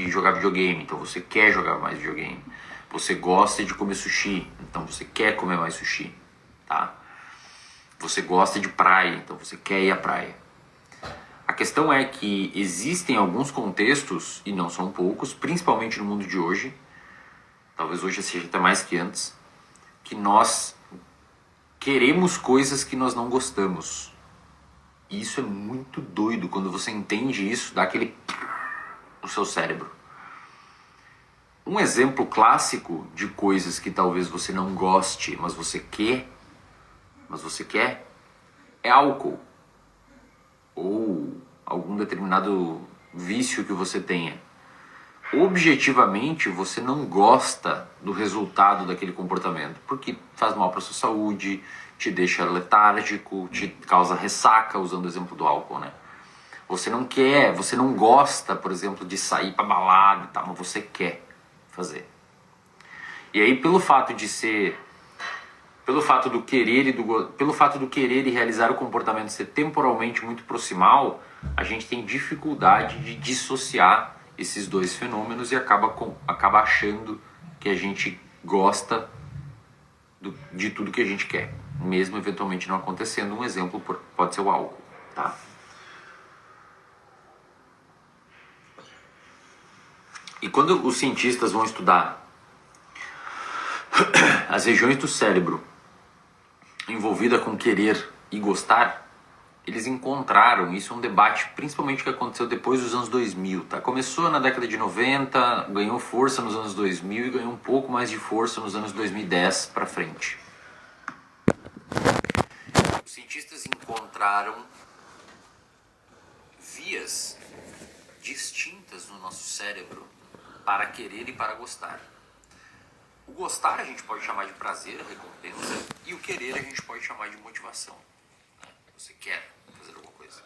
de jogar videogame, então você quer jogar mais videogame. Você gosta de comer sushi, então você quer comer mais sushi, tá? Você gosta de praia, então você quer ir à praia. A questão é que existem alguns contextos, e não são poucos, principalmente no mundo de hoje, talvez hoje seja até mais que antes, que nós queremos coisas que nós não gostamos. E isso é muito doido. Quando você entende isso, dá aquele no seu cérebro. Um exemplo clássico de coisas que talvez você não goste, mas você quer, é álcool. Ou algum determinado vício que você tenha. Objetivamente, você não gosta do resultado daquele comportamento, porque faz mal para sua saúde, te deixa letárgico, te causa ressaca, usando o exemplo do álcool, né? Você não quer, você não gosta, por exemplo, de sair para balada e tal, mas você quer fazer. E aí, pelo fato do querer e realizar o comportamento ser temporalmente muito proximal, a gente tem dificuldade de dissociar esses dois fenômenos e acaba achando que a gente gosta de tudo que a gente quer, mesmo eventualmente não acontecendo. Um exemplo pode ser o álcool, tá? E quando os cientistas vão estudar as regiões do cérebro envolvida com querer e gostar, eles encontraram, isso é um debate principalmente que aconteceu depois dos anos 2000, tá? Começou na década de 90, ganhou força nos anos 2000 e ganhou um pouco mais de força nos anos 2010 para frente. Os cientistas encontraram vias distintas no nosso cérebro para querer e para gostar. O gostar a gente pode chamar de prazer, recompensa, e o querer a gente pode chamar de motivação. Você quer fazer alguma coisa.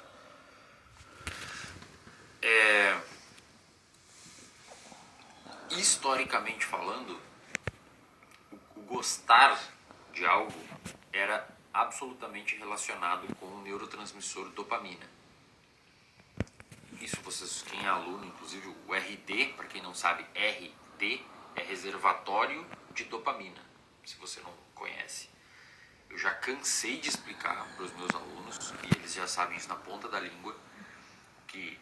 Historicamente falando, o gostar de algo era absolutamente relacionado com o neurotransmissor dopamina. Isso vocês, quem é aluno, inclusive o RD, para quem não sabe, RD é reservatório de dopamina, se você não conhece. Eu já cansei de explicar para os meus alunos, e eles já sabem isso na ponta da língua, que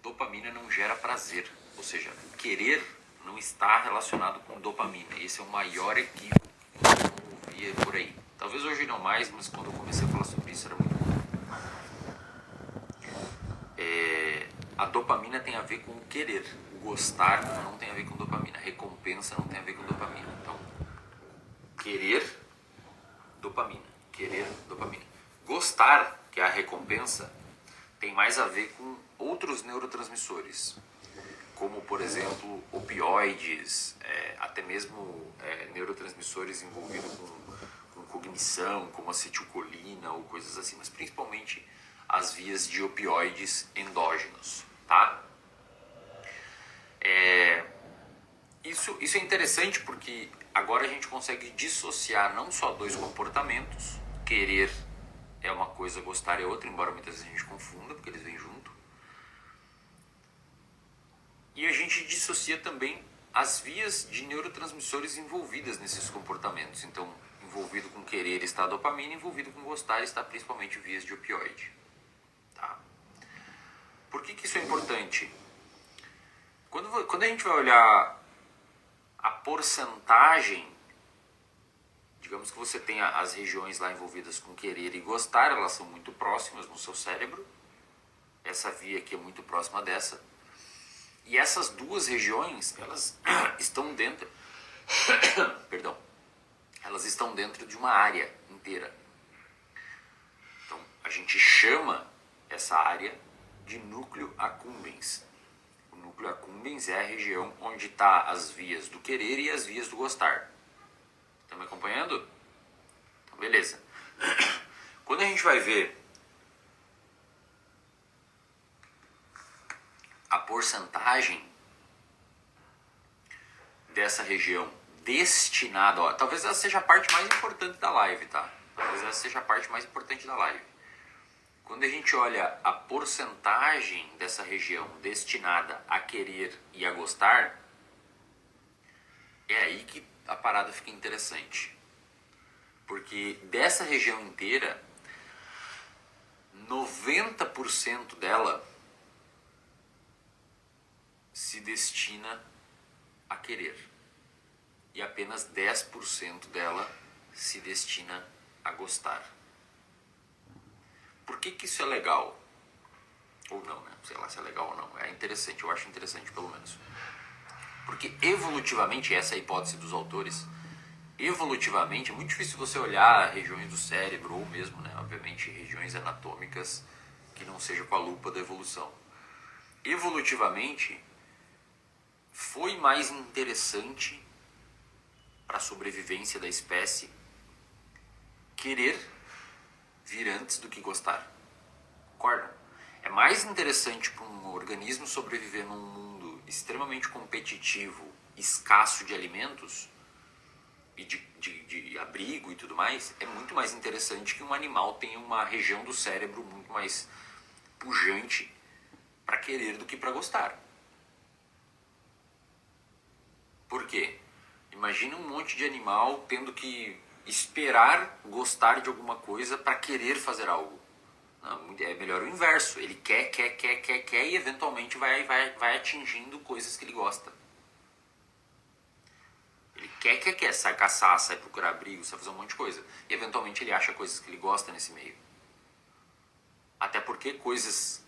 dopamina não gera prazer, ou seja, querer não está relacionado com dopamina. Esse é o maior equívoco que eu ouvia por aí. Talvez hoje não mais, mas quando eu comecei a falar sobre isso era muito comum. A dopamina tem a ver com o querer, o gostar não tem a ver com dopamina, a recompensa não tem a ver com dopamina. Então, querer, dopamina, gostar, que é a recompensa, tem mais a ver com outros neurotransmissores, como por exemplo opioides, até mesmo neurotransmissores envolvidos com cognição, como acetilcolina ou coisas assim, mas principalmente as vias de opioides endógenos, tá? Isso é interessante porque agora a gente consegue dissociar não só dois comportamentos, querer é uma coisa, gostar é outra, embora muitas vezes a gente confunda, porque eles vêm junto. E a gente dissocia também as vias de neurotransmissores envolvidas nesses comportamentos. Então, envolvido com querer está a dopamina, envolvido com gostar está principalmente vias de opioide. Tá? Por que isso é importante? Quando a gente vai olhar a porcentagem, digamos que você tem as regiões lá envolvidas com querer e gostar, elas são muito próximas no seu cérebro. Essa via aqui é muito próxima dessa. E essas duas regiões, elas estão dentro, perdão, elas estão dentro de uma área inteira. Então, a gente chama essa área de núcleo accumbens. O núcleo accumbens é a região onde está as vias do querer e as vias do gostar. Estão me acompanhando? Então, beleza. Quando a gente vai ver a porcentagem dessa região destinada, talvez essa seja a parte mais importante da live, tá? Talvez essa seja a parte mais importante da live. Quando a gente olha a porcentagem dessa região destinada a querer e a gostar, é aí que a parada fica interessante. Porque dessa região inteira, 90% dela se destina a querer. E apenas 10% dela se destina a gostar. Por que isso é legal? Ou não, né? Sei lá se é legal ou não. É interessante, eu acho interessante pelo menos. Porque evolutivamente, essa é a hipótese dos autores, evolutivamente é muito difícil você olhar regiões do cérebro, ou mesmo, né, obviamente, regiões anatômicas que não seja com a lupa da evolução. Evolutivamente, foi mais interessante para a sobrevivência da espécie querer vir antes do que gostar. Concorda? É mais interessante para um organismo sobreviver num mundo extremamente competitivo, escasso de alimentos e de abrigo e tudo mais, é muito mais interessante que um animal tenha uma região do cérebro muito mais pujante para querer do que para gostar. Por quê? Imagina um monte de animal tendo que esperar gostar de alguma coisa para querer fazer algo. Não, é melhor o inverso. Ele quer e eventualmente vai atingindo coisas que ele gosta. Ele quer, sai caçar, sai procurar abrigo, sai fazer um monte de coisa. E eventualmente ele acha coisas que ele gosta nesse meio. Até porque coisas,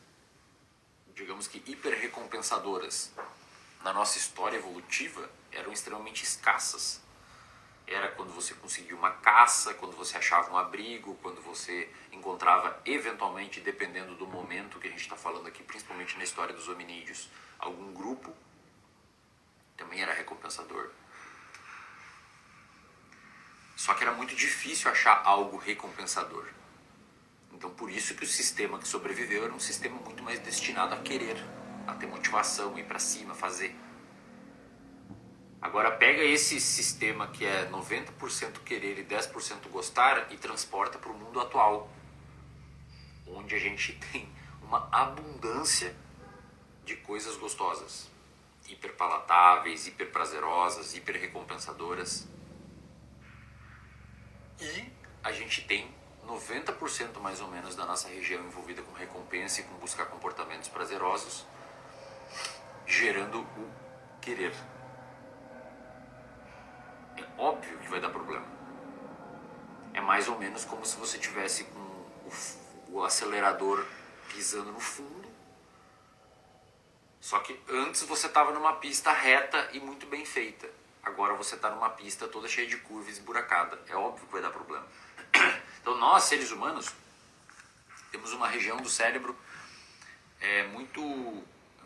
digamos que hiper recompensadoras na nossa história evolutiva eram extremamente escassas. Era quando você conseguia uma caça, quando você achava um abrigo, quando você encontrava eventualmente, dependendo do momento que a gente está falando aqui, principalmente na história dos hominídeos, algum grupo, também era recompensador. Só que era muito difícil achar algo recompensador. Então por isso que o sistema que sobreviveu era um sistema muito mais destinado a querer, a ter motivação, ir para cima, fazer. Agora pega esse sistema que é 90% querer e 10% gostar e transporta para o mundo atual, onde a gente tem uma abundância de coisas gostosas, hiperpalatáveis, hiperprazerosas, hiperrecompensadoras. E a gente tem 90% mais ou menos da nossa região envolvida com recompensa e com buscar comportamentos prazerosos, gerando o querer. É óbvio que vai dar problema. É mais ou menos como se você tivesse com o acelerador pisando no fundo, só que antes você estava numa pista reta e muito bem feita. Agora você está numa pista toda cheia de curvas e esburacada. É óbvio que vai dar problema. Então nós, seres humanos, temos uma região do cérebro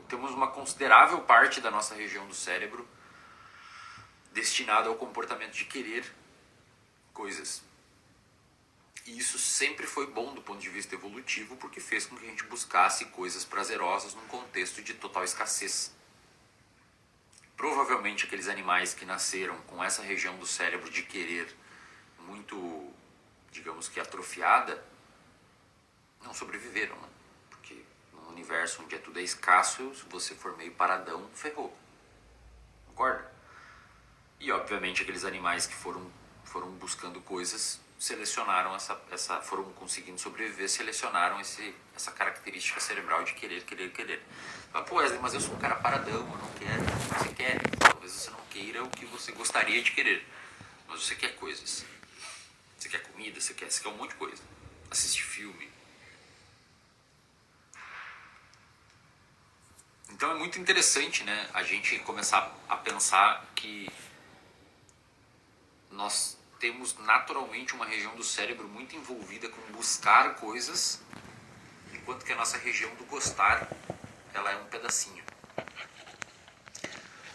temos uma considerável parte da nossa região do cérebro destinada ao comportamento de querer coisas. E isso sempre foi bom do ponto de vista evolutivo, porque fez com que a gente buscasse coisas prazerosas num contexto de total escassez. Provavelmente aqueles animais que nasceram com essa região do cérebro de querer muito, digamos que atrofiada, não sobreviveram, né? Porque num universo onde tudo é escasso, se você for meio paradão, ferrou. Concorda? E obviamente aqueles animais que foram buscando coisas selecionaram foram conseguindo sobreviver, selecionaram essa característica cerebral de querer. Fala, pô, Wesley, mas eu sou um cara paradão, eu não quero. Você quer? Talvez você não queira o que você gostaria de querer, mas você quer coisas. Você quer comida, você quer um monte de coisa. Assistir filme. Então é muito interessante, né, a gente começar a pensar que nós temos naturalmente uma região do cérebro muito envolvida com buscar coisas, enquanto que a nossa região do gostar, ela é um pedacinho.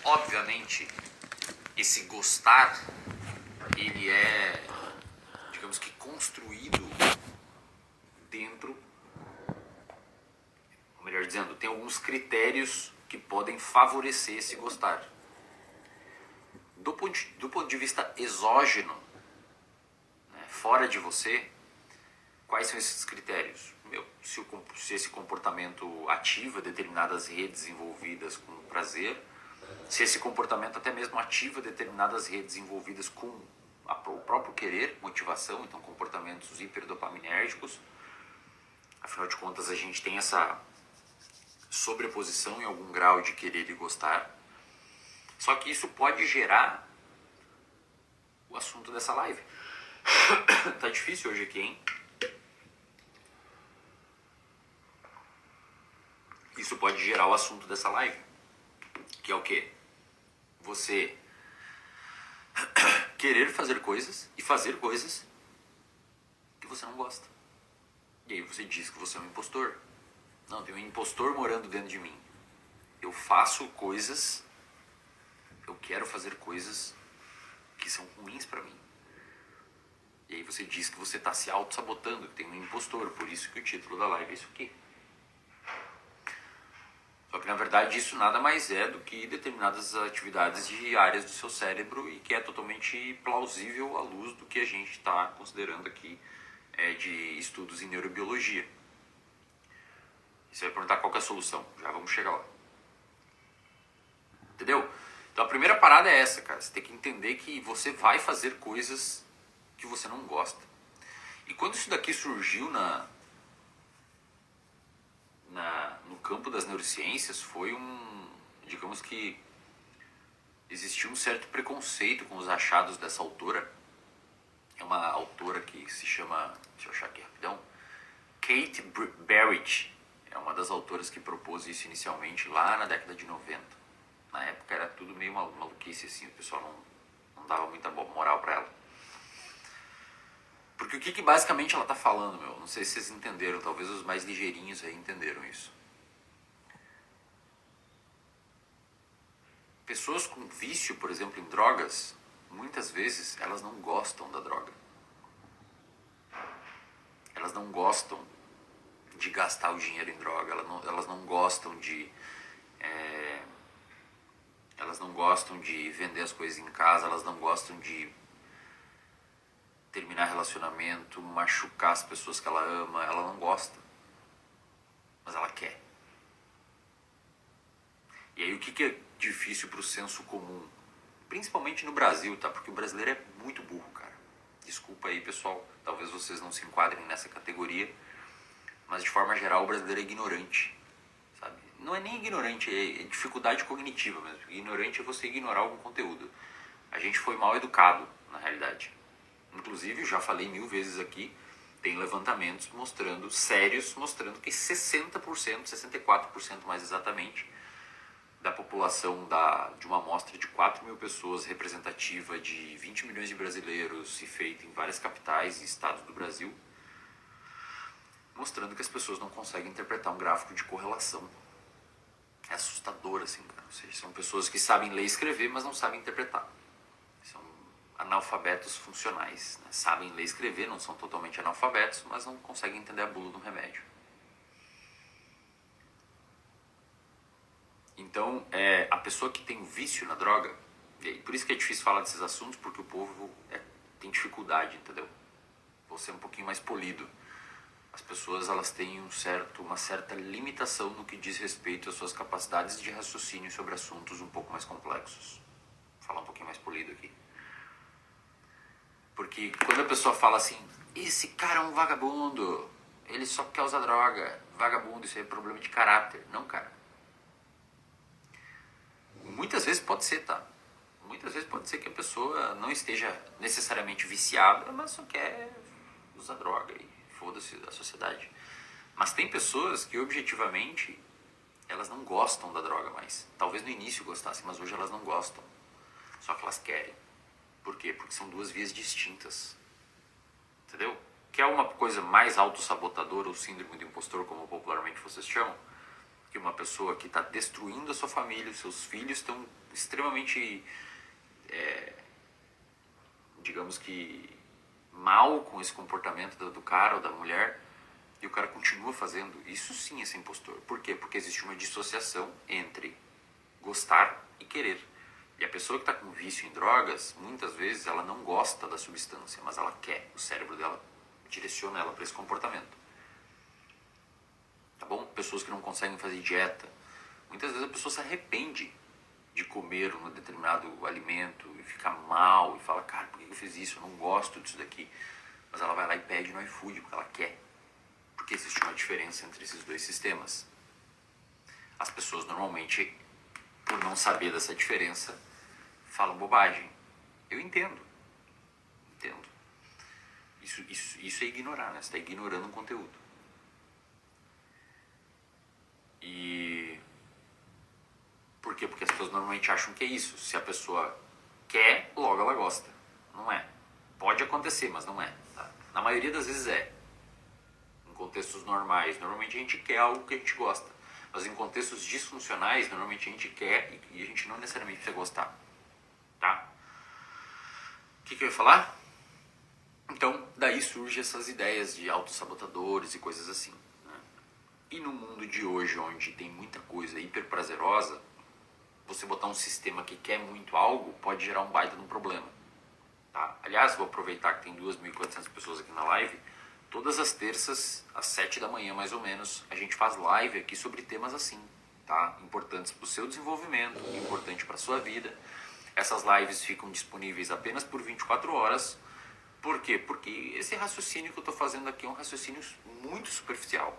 Obviamente, esse gostar, ele é, digamos que construído dentro, ou melhor dizendo, tem alguns critérios que podem favorecer esse gostar. Do ponto de vista exógeno, né, fora de você, quais são esses critérios? se esse comportamento ativa determinadas redes envolvidas com prazer, se esse comportamento até mesmo ativa determinadas redes envolvidas com o próprio querer, motivação, então comportamentos hiperdopaminérgicos. Afinal de contas, a gente tem essa sobreposição em algum grau de querer e gostar. Só que isso pode gerar o assunto dessa live. Tá difícil hoje aqui, hein? Isso pode gerar o assunto dessa live, que é o quê? Você querer fazer coisas e fazer coisas que você não gosta. E aí você diz que você é um impostor. Não, tem um impostor morando dentro de mim. Eu faço coisas, eu quero fazer coisas que são ruins pra mim. E aí você diz que você está se auto-sabotando, que tem um impostor. Por isso que o título da live é isso aqui. Só que na verdade isso nada mais é do que determinadas atividades de áreas do seu cérebro e que é totalmente plausível à luz do que a gente está considerando aqui de estudos em neurobiologia. E você vai perguntar qual que é a solução. Já vamos chegar lá. Entendeu? Então a primeira parada é essa, cara. Você tem que entender que você vai fazer coisas que você não gosta. E quando isso daqui surgiu no campo das neurociências, foi digamos que existia um certo preconceito com os achados dessa autora. É uma autora que se chama, deixa eu achar aqui rapidão, Kate Barrett. É uma das autoras que propôs isso inicialmente lá na década de 90. Na época era tudo meio maluquice assim, o pessoal não dava muita moral pra ela. Porque o que basicamente ela tá falando, meu? Não sei se vocês entenderam, talvez os mais ligeirinhos aí entenderam isso. Pessoas com vício, por exemplo, em drogas, muitas vezes elas não gostam da droga. Elas não gostam de gastar o dinheiro em droga, elas não gostam de... elas não gostam de vender as coisas em casa, elas não gostam de terminar relacionamento, machucar as pessoas que ela ama, ela não gosta. Mas ela quer. E aí o que é difícil pro senso comum? Principalmente no Brasil, tá? Porque o brasileiro é muito burro, cara. Desculpa aí, pessoal. Talvez vocês não se enquadrem nessa categoria. Mas de forma geral o brasileiro é ignorante. Sabe? Não é nem ignorante, é dificuldade cognitiva mesmo. Ignorante é você ignorar algum conteúdo. A gente foi mal educado, na realidade. Inclusive, já falei 1000 vezes aqui, tem levantamentos sérios, mostrando que 60%, 64% mais exatamente, da população de uma amostra de 4.000 pessoas, representativa de 20 milhões de brasileiros e feita em várias capitais e estados do Brasil, mostrando que as pessoas não conseguem interpretar um gráfico de correlação. É assustador, assim, cara. Ou seja, são pessoas que sabem ler e escrever, mas não sabem interpretar. São analfabetos funcionais, né? Sabem ler e escrever, não são totalmente analfabetos, mas não conseguem entender a bula do remédio. Então, a pessoa que tem vício na droga, e por isso que é difícil falar desses assuntos, porque o povo tem dificuldade, entendeu? Vou ser um pouquinho mais polido. As pessoas elas têm uma certa limitação no que diz respeito às suas capacidades de raciocínio sobre assuntos um pouco mais complexos. Vou falar um pouquinho mais polido aqui. Porque quando a pessoa fala assim, esse cara é um vagabundo, ele só quer usar droga, vagabundo, isso aí é problema de caráter. Não, cara. Muitas vezes pode ser, tá? Muitas vezes pode ser que a pessoa não esteja necessariamente viciada, mas só quer usar droga e foda-se da sociedade. Mas tem pessoas que objetivamente elas não gostam da droga mais. Talvez no início gostassem, mas hoje elas não gostam. Só que elas querem. Por quê? Porque são duas vias distintas. Entendeu? Quer uma coisa mais autossabotadora ou síndrome do impostor, como popularmente vocês chamam? Que uma pessoa que está destruindo a sua família, os seus filhos estão extremamente, digamos que, mal com esse comportamento do cara ou da mulher, e o cara continua fazendo. Isso sim é ser impostor. Por quê? Porque existe uma dissociação entre gostar e querer. E a pessoa que está com vício em drogas, muitas vezes ela não gosta da substância, mas ela quer. O cérebro dela direciona ela para esse comportamento. tá bom? Pessoas que não conseguem fazer dieta. Muitas vezes a pessoa se arrepende de comer um determinado alimento e fica mal e fala, cara, por que eu fiz isso? Eu não gosto disso daqui. Mas ela vai lá e pede no iFood porque ela quer. Porque existe uma diferença entre esses dois sistemas. As pessoas normalmente, por não saber dessa diferença, falam bobagem. Eu entendo. Entendo. Isso é ignorar, né? Você está ignorando um conteúdo. E... Por quê? Porque as pessoas normalmente acham que é isso. Se a pessoa quer, logo ela gosta. Não é. Pode acontecer, mas não é. Tá? Na maioria das vezes é. Em contextos normais, normalmente a gente quer algo que a gente gosta. Mas em contextos disfuncionais, normalmente a gente quer e a gente não necessariamente precisa gostar. Tá? O que eu ia falar? Então, daí surgem essas ideias de autossabotadores e coisas assim. Né? E no mundo de hoje, onde tem muita coisa hiper prazerosa, você botar um sistema que quer muito algo pode gerar um baita de um problema. Tá? Aliás, vou aproveitar que tem 2.400 pessoas aqui na live. Todas as terças, às 7 da manhã mais ou menos, a gente faz live aqui sobre temas assim, tá? Importantes para o seu desenvolvimento, importante para a sua vida. Essas lives ficam disponíveis apenas por 24 horas. Por quê? Porque esse raciocínio que eu estou fazendo aqui é um raciocínio muito superficial.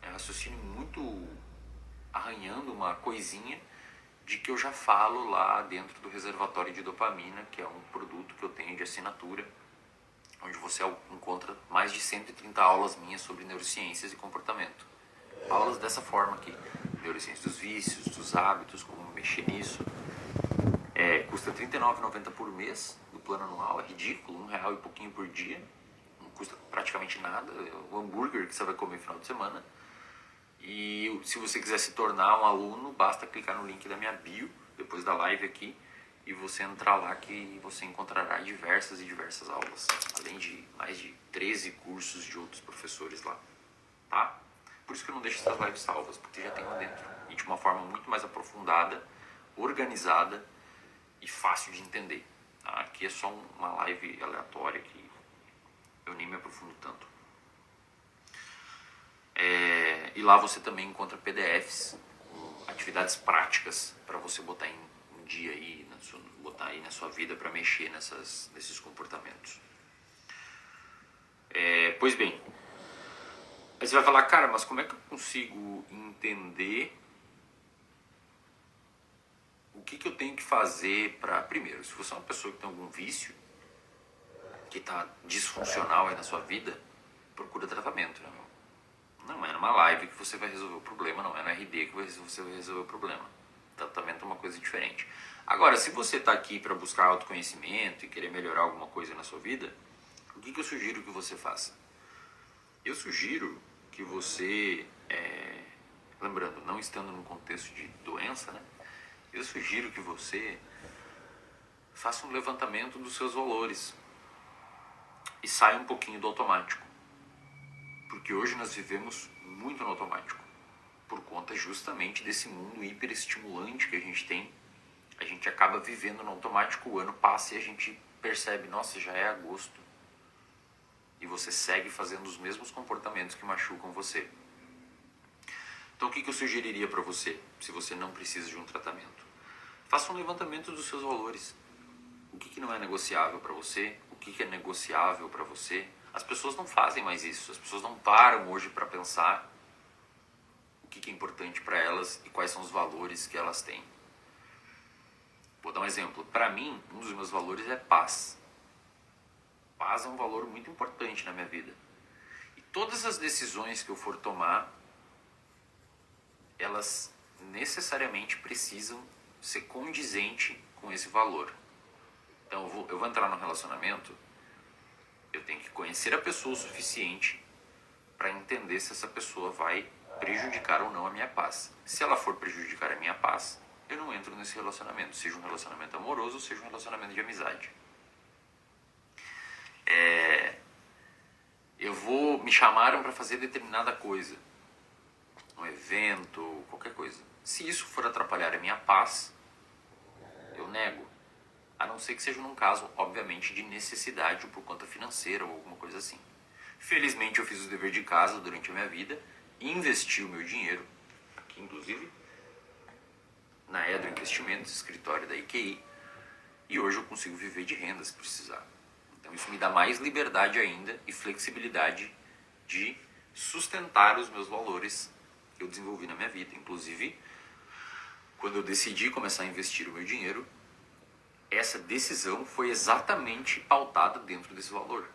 É um raciocínio muito arranhando uma coisinha de que eu já falo lá dentro do reservatório de dopamina, que é um produto que eu tenho de assinatura, onde você encontra mais de 130 aulas minhas sobre neurociências e comportamento. Aulas dessa forma aqui, neurociências dos vícios, dos hábitos, como mexer nisso. Custa R$ 39,90 por mês do plano anual, é ridículo, R$ 1,00 e pouquinho por dia, não custa praticamente nada, é o hambúrguer que você vai comer no final de semana. E se você quiser se tornar um aluno, basta clicar no link da minha bio, depois da live aqui, e você entrar lá que você encontrará diversas e diversas aulas, além de mais de 13 cursos de outros professores lá, tá? Por isso que eu não deixo essas lives salvas, porque já tem lá dentro, e de uma forma muito mais aprofundada, organizada e fácil de entender. Tá? Aqui é só uma live aleatória que eu nem me aprofundo tanto. E lá você também encontra PDFs, atividades práticas para você botar em um dia aí, botar aí na sua vida para mexer nesses comportamentos. Pois bem, aí você vai falar, cara, mas como é que eu consigo entender o que eu tenho que fazer para... Primeiro, se você é uma pessoa que tem algum vício, que está disfuncional aí na sua vida, procura tratamento. Né? Não é numa live que você vai resolver o problema, não é no RD que você vai resolver o problema. Tratamento é uma coisa diferente. Agora, se você está aqui para buscar autoconhecimento e querer melhorar alguma coisa na sua vida, o que eu sugiro que você faça? Eu sugiro que você, lembrando, não estando num contexto de doença, né? Eu sugiro que você faça um levantamento dos seus valores e saia um pouquinho do automático. Porque hoje nós vivemos muito no automático, por conta justamente desse mundo hiperestimulante que a gente tem. A gente acaba vivendo no automático, o ano passa e a gente percebe, nossa, já é agosto. E você segue fazendo os mesmos comportamentos que machucam você. Então o que eu sugeriria para você, se você não precisa de um tratamento? Faça um levantamento dos seus valores. O que não é negociável para você? O que é negociável para você? As pessoas não fazem mais isso. As pessoas não param hoje para pensar o que é importante para elas e quais são os valores que elas têm. Vou dar um exemplo. Para mim, um dos meus valores é paz. Paz é um valor muito importante na minha vida. E todas as decisões que eu for tomar, elas necessariamente precisam ser condizentes com esse valor. Então eu vou entrar num relacionamento, eu tenho que conhecer a pessoa o suficiente para entender se essa pessoa vai prejudicar ou não a minha paz. Se ela for prejudicar a minha paz, eu não entro nesse relacionamento, seja um relacionamento amoroso ou seja um relacionamento de amizade. Me chamaram para fazer determinada coisa, um evento, qualquer coisa. Se isso for atrapalhar a minha paz, eu nego. A não ser que seja num caso, obviamente, de necessidade ou por conta financeira ou alguma coisa assim. Felizmente eu fiz o dever de casa durante a minha vida investi o meu dinheiro, que inclusive na Edro Investimentos, escritório da IQI, e hoje eu consigo viver de renda se precisar. Então isso me dá mais liberdade ainda e flexibilidade de sustentar os meus valores que eu desenvolvi na minha vida. Inclusive, quando eu decidi começar a investir o meu dinheiro, essa decisão foi exatamente pautada dentro desse valor.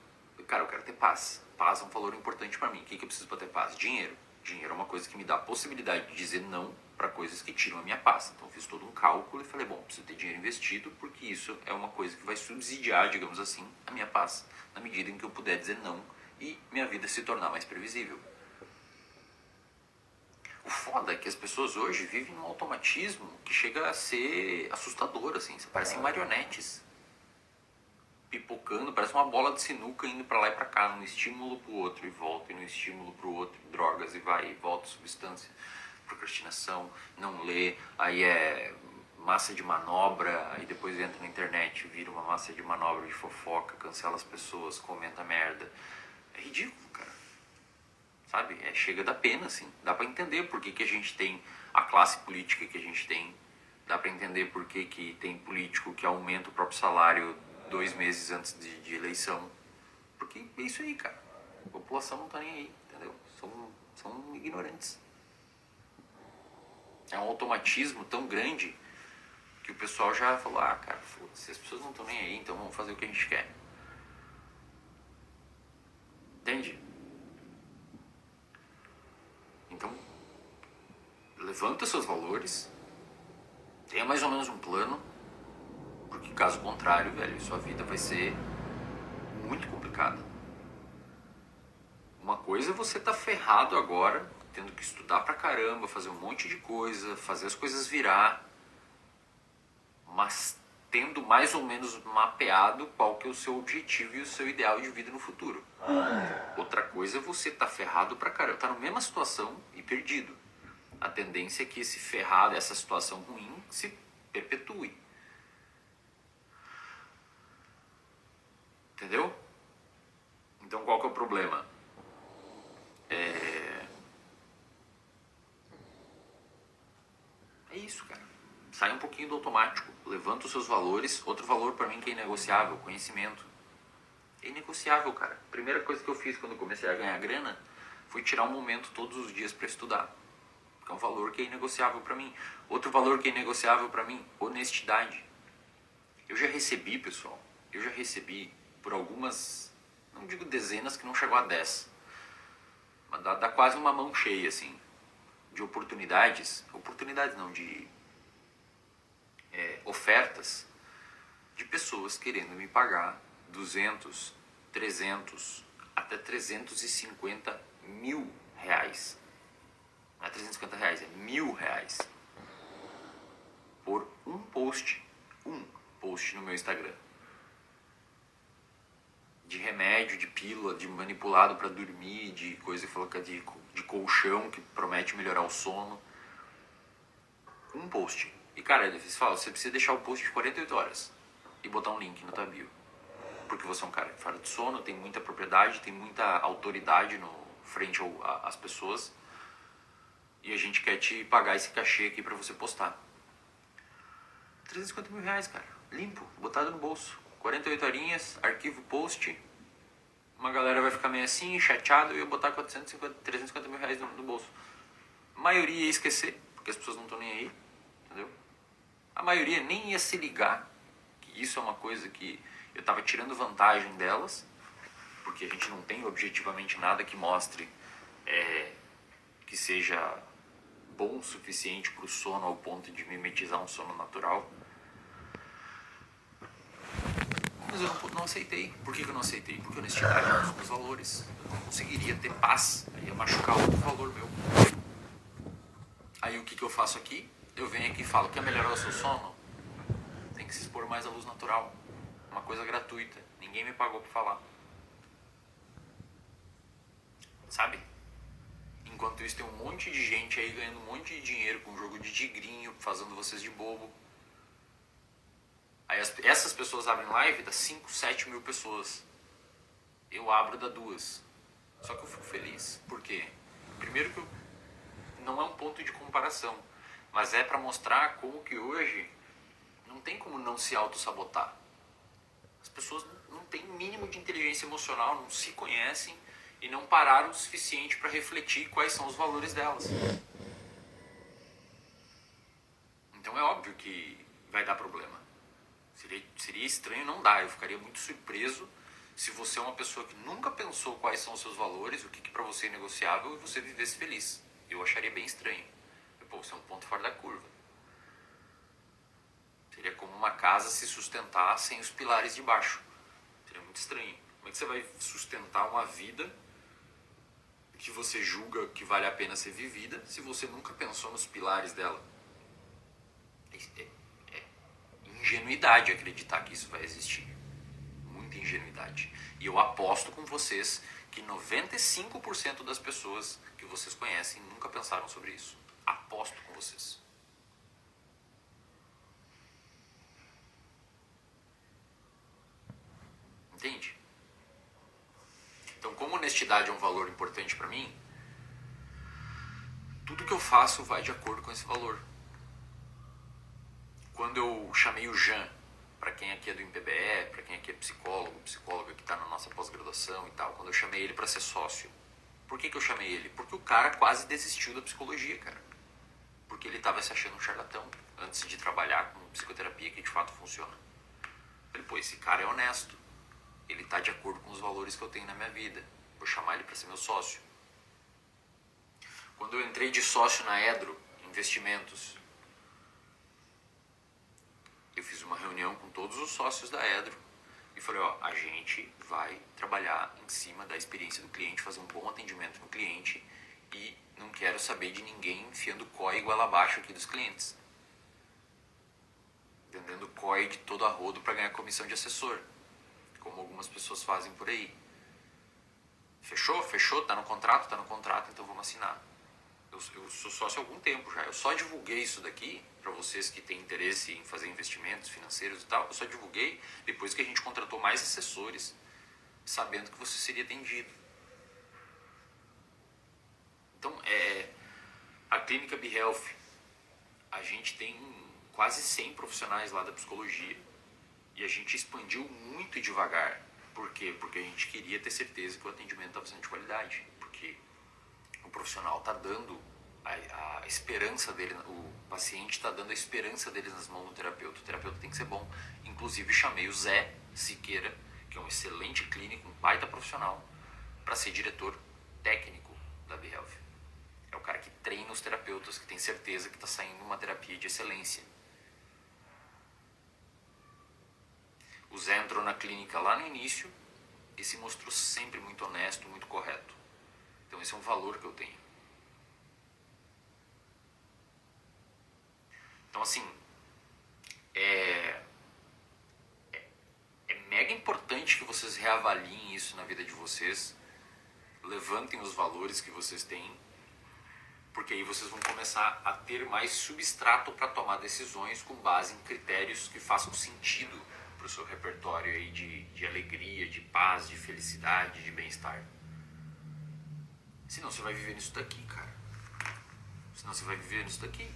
Cara, eu quero ter paz. Paz é um valor importante para mim. O que eu preciso para ter paz? Dinheiro. Dinheiro é uma coisa que me dá a possibilidade de dizer não para coisas que tiram a minha paz. Então eu fiz todo um cálculo e falei, bom, preciso ter dinheiro investido porque isso é uma coisa que vai subsidiar, digamos assim, a minha paz. Na medida em que eu puder dizer não e minha vida se tornar mais previsível. O foda é que as pessoas hoje vivem num automatismo que chega a ser assustador, assim. Parecem marionetes pipocando, parece uma bola de sinuca indo pra lá e pra cá, num estímulo pro outro e volta, e num estímulo pro outro, drogas e vai e volta, substância, procrastinação, não lê, aí é massa de manobra, aí depois entra na internet, vira uma massa de manobra de fofoca, cancela as pessoas, comenta merda. É ridículo, cara. Sabe? Chega da pena, assim. Dá pra entender por que a gente tem a classe política que a gente tem. Dá pra entender por que tem político que aumenta o próprio salário 2 meses antes de eleição. Porque é isso aí, cara. A população não tá nem aí, entendeu? São ignorantes. É um automatismo tão grande que o pessoal já falou, cara, foda-se, as pessoas não estão nem aí, então vamos fazer o que a gente quer. Entende? Então, levanta seus valores, tenha mais ou menos um plano, porque caso contrário, velho, sua vida vai ser muito complicada. Uma coisa é você tá ferrado agora, tendo que estudar pra caramba, fazer um monte de coisa, fazer as coisas virar, mas tendo mais ou menos mapeado qual que é o seu objetivo e o seu ideal de vida no futuro. Outra coisa é você tá ferrado pra caramba, tá na mesma situação e perdido. A tendência é que esse ferrado, essa situação ruim, se perpetue. Entendeu? Então qual que é o problema? É isso, cara. Sai um pouquinho do automático, levanta os seus valores. Outro valor pra mim que é inegociável, conhecimento. É inegociável, cara. A primeira coisa que eu fiz quando eu comecei a ganhar grana foi tirar um momento todos os dias pra estudar. É um valor que é inegociável pra mim. Outro valor que é inegociável pra mim, honestidade. Eu já recebi, pessoal, por algumas, não digo dezenas, que não chegou a 10, mas dá quase uma mão cheia, assim, de oportunidades não, de ofertas de pessoas querendo me pagar 200, 300, até 350 mil reais. Não é 350 reais, é R$ 1.000 por um post no meu Instagram. De remédio, de pílula, de manipulado para dormir, de coisa de colchão que promete melhorar o sono. Um post. E cara, eles falam, você precisa deixar o post de 48 horas e botar um link no tua bio. Porque você é um cara que fala de sono, tem muita propriedade, tem muita autoridade no frente às pessoas. E a gente quer te pagar esse cachê aqui pra você postar. 350 mil reais, cara. Limpo, botado no bolso. 48 horinhas, arquivo post. Uma galera vai ficar meio assim, chateado, e eu botar 350 mil reais no bolso. A maioria ia esquecer, porque as pessoas não estão nem aí, entendeu? A maioria nem ia se ligar que isso é uma coisa que eu tava tirando vantagem delas, porque a gente não tem objetivamente nada que mostre que seja bom o suficiente para o sono ao ponto de mimetizar um sono natural. Mas eu não aceitei. Por que eu não aceitei? Porque honestidade é um dos meus valores. Eu não conseguiria ter paz. Aí ia machucar outro valor meu. Aí o que eu faço aqui? Eu venho aqui e falo, quer melhorar o seu sono? Tem que se expor mais à luz natural. Uma coisa gratuita. Ninguém me pagou pra falar. Sabe? Enquanto isso tem um monte de gente aí ganhando um monte de dinheiro com jogo de tigrinho, fazendo vocês de bobo. Aí essas pessoas abrem live, dá 5, 7 mil pessoas. Eu abro, dá 2. Só que eu fico feliz. Por quê? Primeiro que não é um ponto de comparação, mas é para mostrar como que hoje não tem como não se auto-sabotar. As pessoas não têm mínimo de inteligência emocional, não se conhecem e não pararam o suficiente para refletir quais são os valores delas. Então é óbvio que vai dar problema. Seria estranho não dar. Eu ficaria muito surpreso se você é uma pessoa que nunca pensou quais são os seus valores, o que para você é negociável, e você vivesse feliz. Eu acharia bem estranho. Pô, você é um ponto fora da curva. Seria como uma casa se sustentar sem os pilares de baixo. Seria muito estranho. Como é que você vai sustentar uma vida que você julga que vale a pena ser vivida se você nunca pensou nos pilares dela? É ingenuidade acreditar que isso vai existir. Muita ingenuidade. E eu aposto com vocês que 95% das pessoas que vocês conhecem nunca pensaram sobre isso. Aposto com vocês. Entende? Então, como honestidade é um valor importante para mim, tudo que eu faço vai de acordo com esse valor. Quando eu chamei o Jean, para quem aqui é do MPBE, para quem aqui é psicólogo que está na nossa pós-graduação e tal, quando eu chamei ele para ser sócio, por que eu chamei ele? Porque o cara quase desistiu da psicologia, cara. Porque ele estava se achando um charlatão antes de trabalhar com psicoterapia que de fato funciona. Eu falei, pô, esse cara é honesto. Ele está de acordo com os valores que eu tenho na minha vida. Vou chamar ele para ser meu sócio. Quando eu entrei de sócio na Edro Investimentos, eu fiz uma reunião com todos os sócios da Edro e falei, ó, a gente vai trabalhar em cima da experiência do cliente, fazer um bom atendimento no cliente e não quero saber de ninguém enfiando COI igual abaixo aqui dos clientes. Vendendo COI de todo a rodo para ganhar comissão de assessor, como algumas pessoas fazem por aí. Fechou? Fechou? Tá no contrato? Tá no contrato, então vamos assinar. Eu sou sócio há algum tempo já. Eu só divulguei isso daqui para vocês que têm interesse em fazer investimentos financeiros e tal. Eu só divulguei depois que a gente contratou mais assessores, sabendo que você seria atendido. Então, a clínica BeHealth, a gente tem quase 100 profissionais lá da psicologia e a gente expandiu muito devagar. Por quê? Porque a gente queria ter certeza que o atendimento estava sendo de qualidade. Porque o profissional está dando a esperança dele, o paciente está dando a esperança dele nas mãos do terapeuta. O terapeuta tem que ser bom. Inclusive chamei o Zé Siqueira, que é um excelente clínico, um baita profissional, para ser diretor técnico da BeHealth. É o cara que treina os terapeutas, que tem certeza que está saindo uma terapia de excelência. O Zé entrou na clínica lá no início e se mostrou sempre muito honesto, muito correto. Então esse é um valor que eu tenho. Então assim, é mega importante que vocês reavaliem isso na vida de vocês, levantem os valores que vocês têm, porque aí vocês vão começar a ter mais substrato para tomar decisões com base em critérios que façam sentido para o seu repertório aí de alegria, de paz, de felicidade, de bem-estar. Senão você vai viver nisso daqui, cara. Senão você vai viver nisso daqui.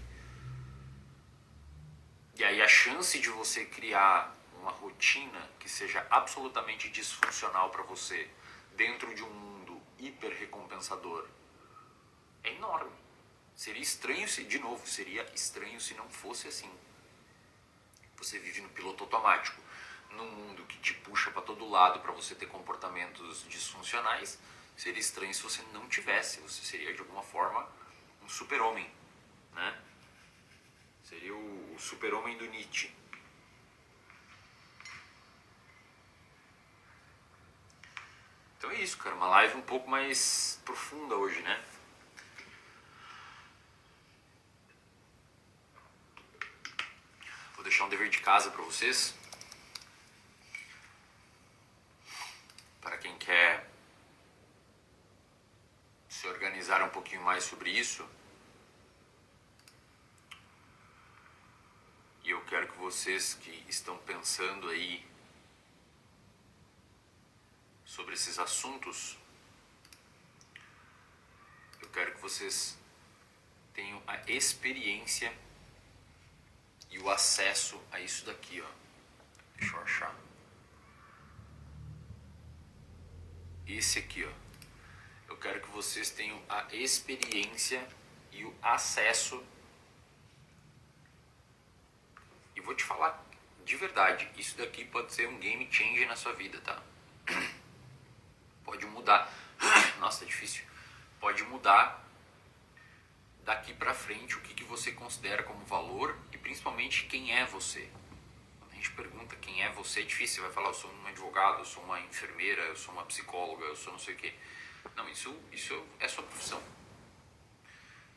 E aí a chance de você criar uma rotina que seja absolutamente disfuncional para você dentro de um mundo hiper recompensador é enorme. Seria estranho se não fosse assim. Você vive no piloto automático, num mundo que te puxa para todo lado para você ter comportamentos disfuncionais. Seria estranho se você não tivesse. Você seria de alguma forma um super-homem, né? Seria o super-homem do Nietzsche. Então é isso, cara. Uma live um pouco mais profunda hoje, né? Vou deixar um dever de casa para vocês. Para quem quer se organizar um pouquinho mais sobre isso. E eu quero que vocês que estão pensando aí sobre esses assuntos, eu quero que vocês tenham a experiência e o acesso a isso daqui, ó. Deixa eu achar. Esse aqui, ó. Eu quero que vocês tenham a experiência e o acesso. E vou te falar de verdade, isso daqui pode ser um game changer na sua vida, tá? Pode mudar. Nossa, tá difícil. Pode mudar daqui pra frente o que você considera como valor e principalmente quem é você. Quando a gente pergunta quem é você, é difícil. Você vai falar, eu sou um advogado, eu sou uma enfermeira, eu sou uma psicóloga, eu sou não sei o quê. Não, isso é sua profissão.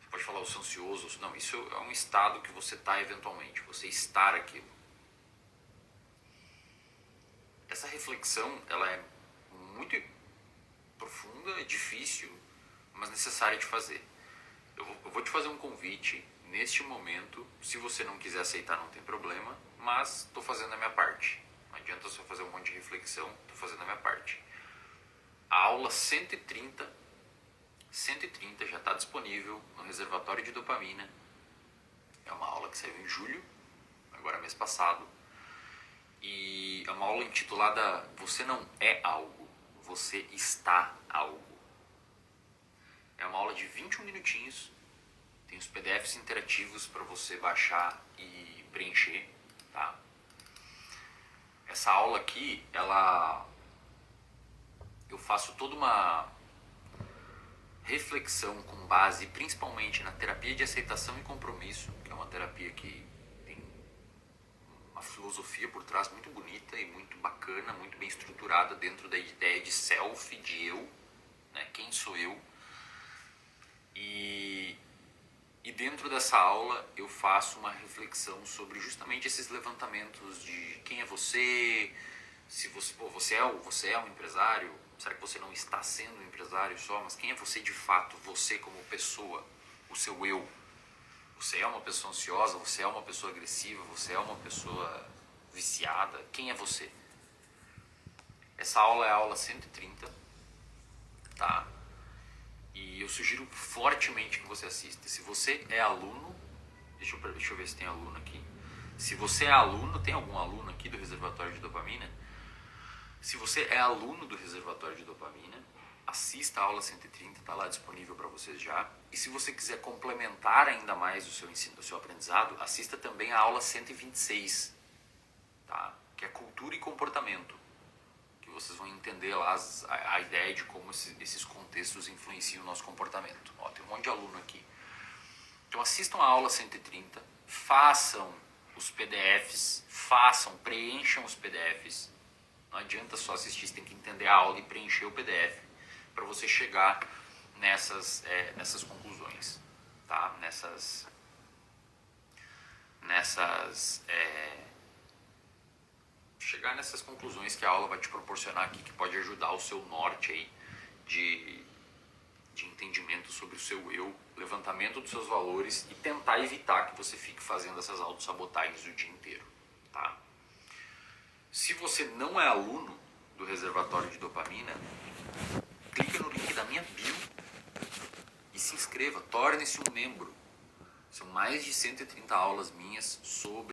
Você pode falar, eu sou ansioso. Não, isso é um estado que você está eventualmente. Você estar aquilo. Essa reflexão, ela é muito profunda, é difícil, mas necessária de fazer. Eu vou te fazer um convite neste momento. Se você não quiser aceitar, não tem problema, mas estou fazendo a minha parte. Não adianta só fazer um monte de reflexão, estou fazendo a minha parte. A aula 130 já está disponível no reservatório de dopamina. É uma aula que saiu em julho, agora mês passado. E é uma aula intitulada Você não é algo, você está algo. É uma aula de 21 minutinhos. Tem os PDFs interativos para você baixar e preencher, tá? Essa aula aqui, eu faço toda uma reflexão com base principalmente na terapia de aceitação e compromisso, que é uma terapia que tem uma filosofia por trás muito bonita e muito bacana, muito bem estruturada dentro da ideia de self, de eu, né? Quem sou eu? E dentro dessa aula eu faço uma reflexão sobre justamente esses levantamentos de quem é você, se você é um empresário, será que você não está sendo um empresário só, mas quem é você de fato, você como pessoa, o seu eu. Você é uma pessoa ansiosa, você é uma pessoa agressiva, você é uma pessoa viciada, quem é você? Essa aula é a aula 130, tá? E eu sugiro fortemente que você assista. Se você é aluno, deixa eu ver se tem aluno aqui. Se você é aluno, tem algum aluno aqui do reservatório de dopamina? Se você é aluno do reservatório de dopamina, assista a aula 130, está lá disponível para vocês já. E se você quiser complementar ainda mais o seu ensino, o seu aprendizado, assista também a aula 126, tá? Que é cultura e comportamento. Vocês vão entender lá a ideia de como esses contextos influenciam o nosso comportamento. Ó, tem um monte de aluno aqui. Então assistam a aula 130, façam os PDFs, preencham os PDFs. Não adianta só assistir, você tem que entender a aula e preencher o PDF para você chegar nessas conclusões, tá? Chegar nessas conclusões que a aula vai te proporcionar aqui, que pode ajudar o seu norte aí de entendimento sobre o seu eu, levantamento dos seus valores e tentar evitar que você fique fazendo essas autossabotagens o dia inteiro, tá? Se você não é aluno do reservatório de dopamina, clica no link da minha bio e se inscreva, torne-se um membro. São mais de 130 aulas minhas sobre